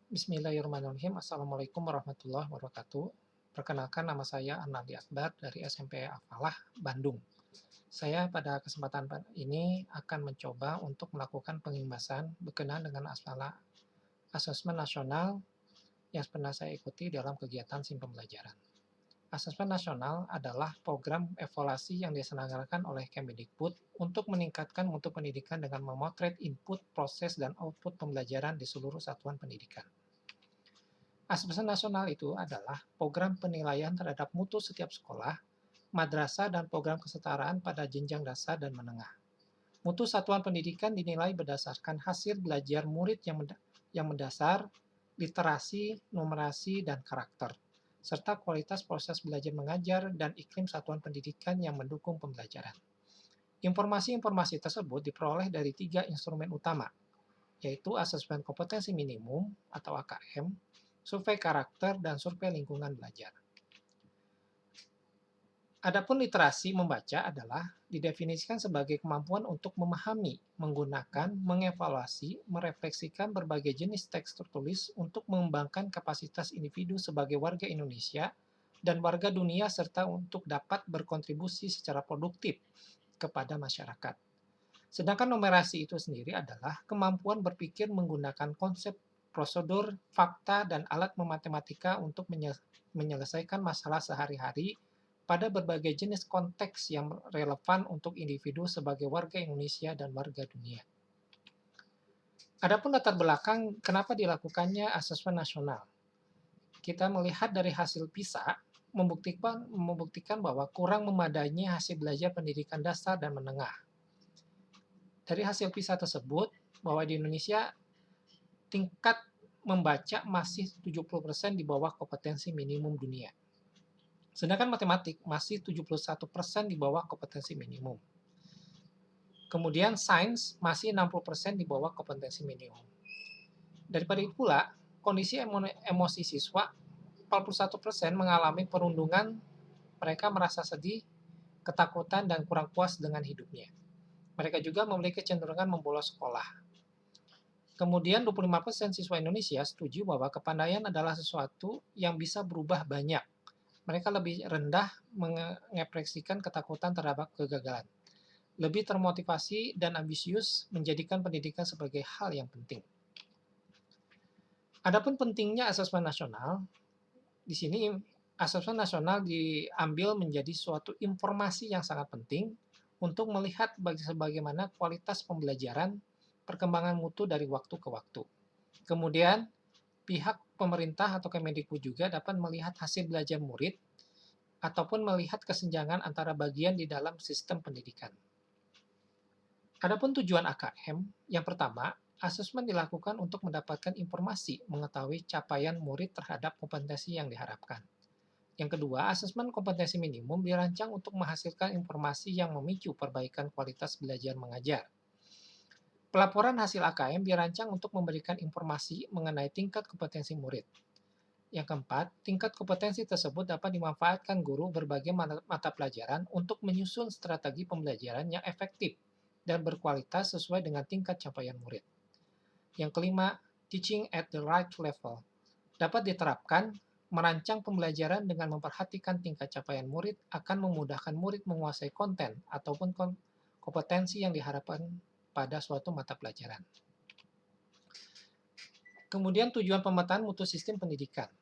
Bismillahirrahmanirrahim. Assalamualaikum warahmatullahi wabarakatuh. Perkenalkan, nama saya Anandi Akbar dari SMP Al-Falah, Bandung. Saya pada kesempatan ini akan mencoba untuk melakukan pengimbasan berkenaan dengan masalah asesmen nasional yang pernah saya ikuti dalam kegiatan SIM pembelajaran. Asesmen nasional adalah program evaluasi yang diselenggarakan oleh Kemdikbud untuk meningkatkan mutu pendidikan dengan memotret input, proses, dan output pembelajaran di seluruh satuan pendidikan. Asesmen nasional itu adalah program penilaian terhadap mutu setiap sekolah, madrasah, dan program kesetaraan pada jenjang dasar dan menengah. Mutu satuan pendidikan dinilai berdasarkan hasil belajar murid yang mendasar, literasi, numerasi, dan karakter, serta kualitas proses belajar mengajar dan iklim satuan pendidikan yang mendukung pembelajaran. Informasi-informasi tersebut diperoleh dari 3 instrumen utama, yaitu asesmen kompetensi minimum atau AKM, survei karakter, dan survei lingkungan belajar. Adapun literasi membaca adalah didefinisikan sebagai kemampuan untuk memahami, menggunakan, mengevaluasi, merefleksikan berbagai jenis teks tertulis untuk mengembangkan kapasitas individu sebagai warga Indonesia dan warga dunia serta untuk dapat berkontribusi secara produktif kepada masyarakat. Sedangkan numerasi itu sendiri adalah kemampuan berpikir menggunakan konsep, prosedur, fakta, dan alat matematika untuk menyelesaikan masalah sehari-hari pada berbagai jenis konteks yang relevan untuk individu sebagai warga Indonesia dan warga dunia. Adapun latar belakang kenapa dilakukannya asesmen nasional. Kita melihat dari hasil PISA membuktikan bahwa kurang memadainya hasil belajar pendidikan dasar dan menengah. Dari hasil PISA tersebut, bahwa di Indonesia tingkat membaca masih 70% di bawah kompetensi minimum dunia. Sedangkan matematik masih 71% di bawah kompetensi minimum. Kemudian sains masih 60% di bawah kompetensi minimum. Daripada itu pula, kondisi emosi siswa 41% mengalami perundungan, mereka merasa sedih, ketakutan, dan kurang puas dengan hidupnya. Mereka juga memiliki kecenderungan membolos sekolah. Kemudian 25% siswa Indonesia setuju bahwa kepandaian adalah sesuatu yang bisa berubah banyak. Mereka lebih rendah mengekspresikan ketakutan terhadap kegagalan. Lebih termotivasi dan ambisius menjadikan pendidikan sebagai hal yang penting. Adapun pentingnya asesmen nasional, di sini asesmen nasional diambil menjadi suatu informasi yang sangat penting untuk melihat bagaimana kualitas pembelajaran, perkembangan mutu dari waktu ke waktu. Kemudian, pihak pemerintah atau Kemdikbud juga dapat melihat hasil belajar murid ataupun melihat kesenjangan antara bagian di dalam sistem pendidikan. Adapun tujuan AKM, yang pertama, asesmen dilakukan untuk mendapatkan informasi mengetahui capaian murid terhadap kompetensi yang diharapkan. Yang kedua, asesmen kompetensi minimum dirancang untuk menghasilkan informasi yang memicu perbaikan kualitas belajar mengajar. Pelaporan hasil AKM dirancang untuk memberikan informasi mengenai tingkat kompetensi murid. Yang keempat, tingkat kompetensi tersebut dapat dimanfaatkan guru berbagai mata pelajaran untuk menyusun strategi pembelajaran yang efektif dan berkualitas sesuai dengan tingkat capaian murid. Yang kelima, teaching at the right level dapat diterapkan. Merancang pembelajaran dengan memperhatikan tingkat capaian murid akan memudahkan murid menguasai konten ataupun kompetensi yang diharapkan pada suatu mata pelajaran. Kemudian tujuan pemetaan mutu sistem pendidikan.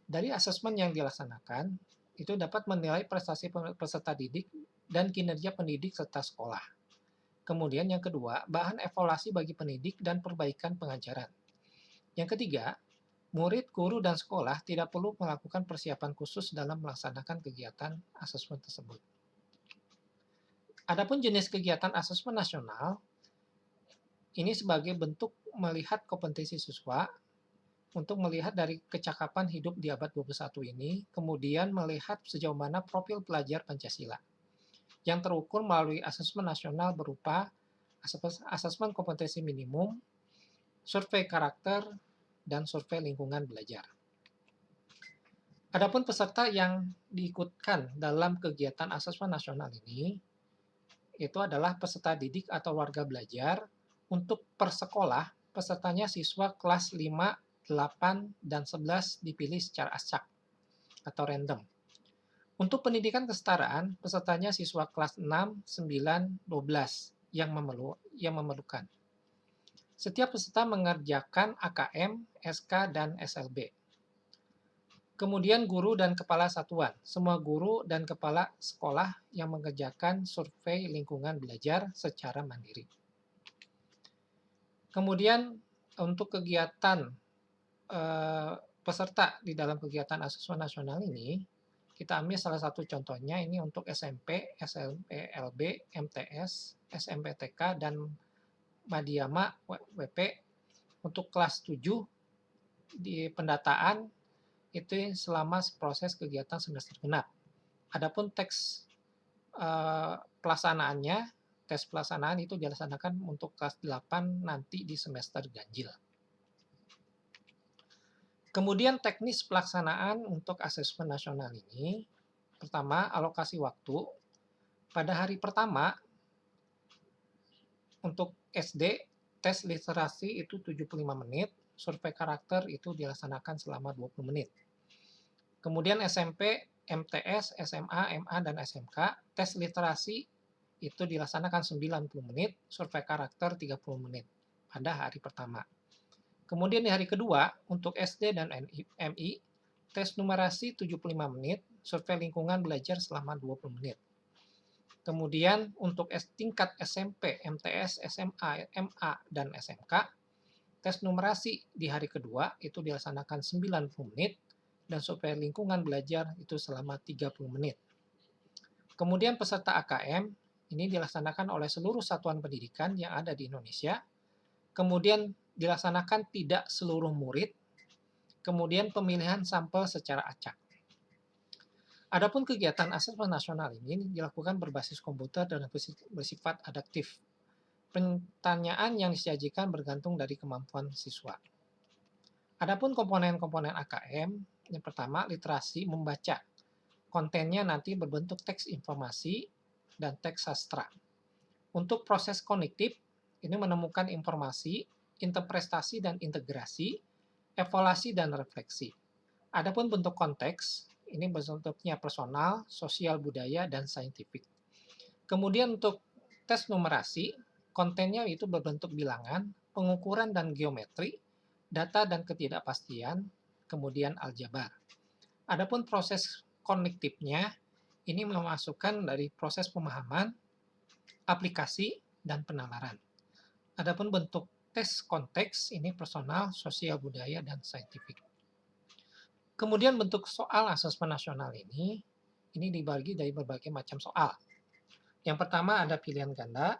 Dari asesmen yang dilaksanakan, itu dapat menilai prestasi peserta didik dan kinerja pendidik serta sekolah. Kemudian yang kedua, bahan evaluasi bagi pendidik dan perbaikan pengajaran. Yang ketiga, murid, guru, dan sekolah tidak perlu melakukan persiapan khusus dalam melaksanakan kegiatan asesmen tersebut. Adapun jenis kegiatan asesmen nasional, ini sebagai bentuk melihat kompetensi siswa untuk melihat dari kecakapan hidup di abad 21 ini, kemudian melihat sejauh mana profil pelajar Pancasila yang terukur melalui asesmen nasional berupa asesmen kompetensi minimum, survei karakter, dan survei lingkungan belajar. Adapun peserta yang diikutkan dalam kegiatan asesmen nasional ini, itu adalah peserta didik atau warga belajar. Untuk per sekolah, pesertanya siswa kelas 5 8, dan 11 dipilih secara acak atau random. Untuk pendidikan kesetaraan, pesertanya siswa kelas 6, 9, 12 yang memerlukan. Setiap peserta mengerjakan AKM, SK, dan SLB. Kemudian guru dan kepala satuan. Semua guru dan kepala sekolah yang mengerjakan survei lingkungan belajar secara mandiri. Kemudian untuk kegiatan peserta di dalam kegiatan asesmen nasional ini, kita ambil salah satu contohnya ini untuk SMP, SLB, MTS, SMPTK, dan Madiyama WP untuk kelas 7 di pendataan itu selama proses kegiatan semester genap. Adapun teks pelaksanaannya, tes pelaksanaan itu dilaksanakan untuk kelas 8 nanti di semester ganjil. Kemudian teknis pelaksanaan untuk asesmen nasional ini, pertama alokasi waktu. Pada hari pertama, untuk SD, tes literasi itu 75 menit, survei karakter itu dilaksanakan selama 20 menit. Kemudian SMP, MTS, SMA, MA, dan SMK, tes literasi itu dilaksanakan 90 menit, survei karakter 30 menit pada hari pertama. Kemudian di hari kedua, untuk SD dan MI, tes numerasi 75 menit, survei lingkungan belajar selama 20 menit. Kemudian untuk tingkat SMP, MTS, SMA, MA, dan SMK, tes numerasi di hari kedua itu dilaksanakan 90 menit, dan survei lingkungan belajar itu selama 30 menit. Kemudian peserta AKM ini dilaksanakan oleh seluruh satuan pendidikan yang ada di Indonesia. Kemudian dilaksanakan tidak seluruh murid. Kemudian pemilihan sampel secara acak. Adapun kegiatan asesmen nasional ini dilakukan berbasis komputer dan bersifat adaptif. Pertanyaan yang disajikan bergantung dari kemampuan siswa. Adapun komponen-komponen AKM, yang pertama literasi membaca. Kontennya nanti berbentuk teks informasi dan teks sastra. Untuk proses kognitif, ini menemukan informasi, interpretasi dan integrasi, evaluasi dan refleksi. Adapun bentuk konteks, ini bentuknya personal, sosial budaya, dan saintifik. Kemudian untuk tes numerasi, kontennya itu berbentuk bilangan, pengukuran dan geometri, data dan ketidakpastian, kemudian aljabar. Adapun proses kognitifnya, ini memasukkan dari proses pemahaman, aplikasi, dan penalaran. Adapun bentuk tes konteks, ini personal, sosial budaya, dan saintifik. Kemudian bentuk soal asesmen nasional ini dibagi dari berbagai macam soal. Yang pertama ada pilihan ganda,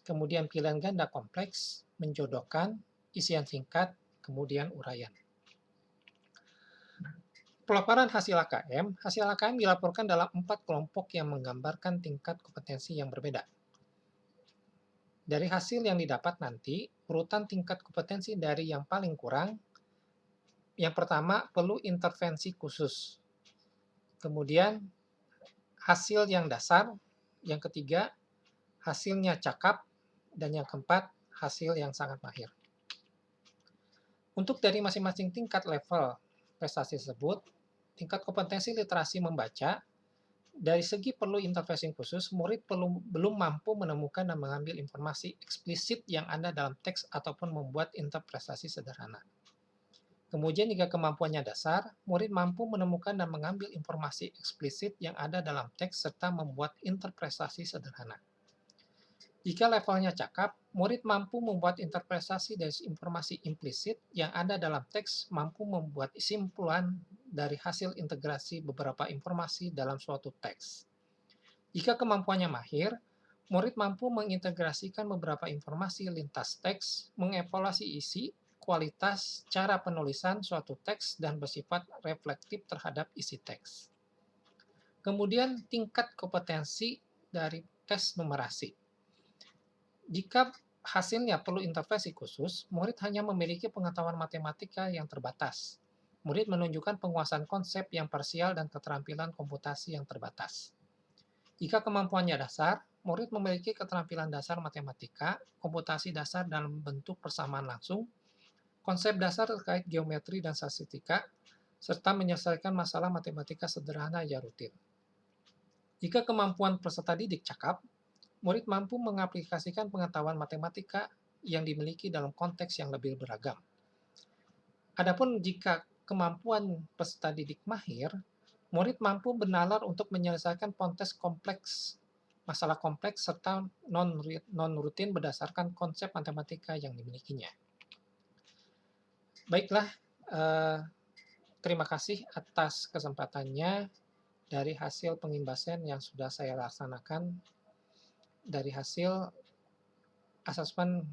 kemudian pilihan ganda kompleks, menjodohkan, isian singkat, kemudian uraian. Pelaporan hasil AKM dilaporkan dalam 4 kelompok yang menggambarkan tingkat kompetensi yang berbeda. Dari hasil yang didapat nanti, urutan tingkat kompetensi dari yang paling kurang, yang pertama perlu intervensi khusus. Kemudian hasil yang dasar, yang ketiga hasilnya cakap, dan yang keempat hasil yang sangat mahir. Untuk dari masing-masing tingkat level prestasi tersebut, tingkat kompetensi literasi membaca, dari segi perlu intervensi khusus, murid belum mampu menemukan dan mengambil informasi eksplisit yang ada dalam teks ataupun membuat interpretasi sederhana. Kemudian jika kemampuannya dasar, murid mampu menemukan dan mengambil informasi eksplisit yang ada dalam teks serta membuat interpretasi sederhana. Jika levelnya cakap, murid mampu membuat interpretasi dari informasi implisit yang ada dalam teks, mampu membuat kesimpulan dari hasil integrasi beberapa informasi dalam suatu teks. Jika kemampuannya mahir, murid mampu mengintegrasikan beberapa informasi lintas teks, mengevaluasi isi, kualitas, cara penulisan suatu teks, dan bersifat reflektif terhadap isi teks. Kemudian tingkat kompetensi dari tes numerasi. Jika hasilnya perlu intervensi khusus, murid hanya memiliki pengetahuan matematika yang terbatas. Murid menunjukkan penguasaan konsep yang parsial dan keterampilan komputasi yang terbatas. Jika kemampuannya dasar, murid memiliki keterampilan dasar matematika, komputasi dasar dalam bentuk persamaan langsung, konsep dasar terkait geometri dan statistika, serta menyelesaikan masalah matematika sederhana yang rutin. Jika kemampuan peserta didik cakap, murid mampu mengaplikasikan pengetahuan matematika yang dimiliki dalam konteks yang lebih beragam. Adapun jika kemampuan peserta didik mahir, murid mampu bernalar untuk menyelesaikan masalah kompleks serta non-rutin berdasarkan konsep matematika yang dimilikinya. Baiklah, eh, terima kasih atas kesempatannya dari hasil pengimbasan yang sudah saya laksanakan dari hasil asesmen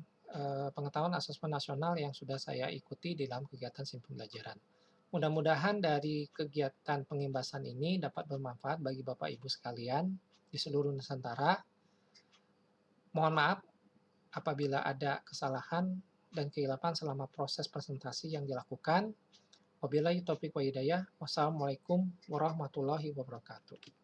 pengetahuan asesmen nasional yang sudah saya ikuti di dalam kegiatan simpul pembelajaran. Mudah-mudahan dari kegiatan pengimbasan ini dapat bermanfaat bagi Bapak Ibu sekalian di seluruh Nusantara. Mohon maaf apabila ada kesalahan dan kehilapan selama proses presentasi yang dilakukan. Wabillahi taufiq wa hidayah. Wassalamualaikum warahmatullahi wabarakatuh.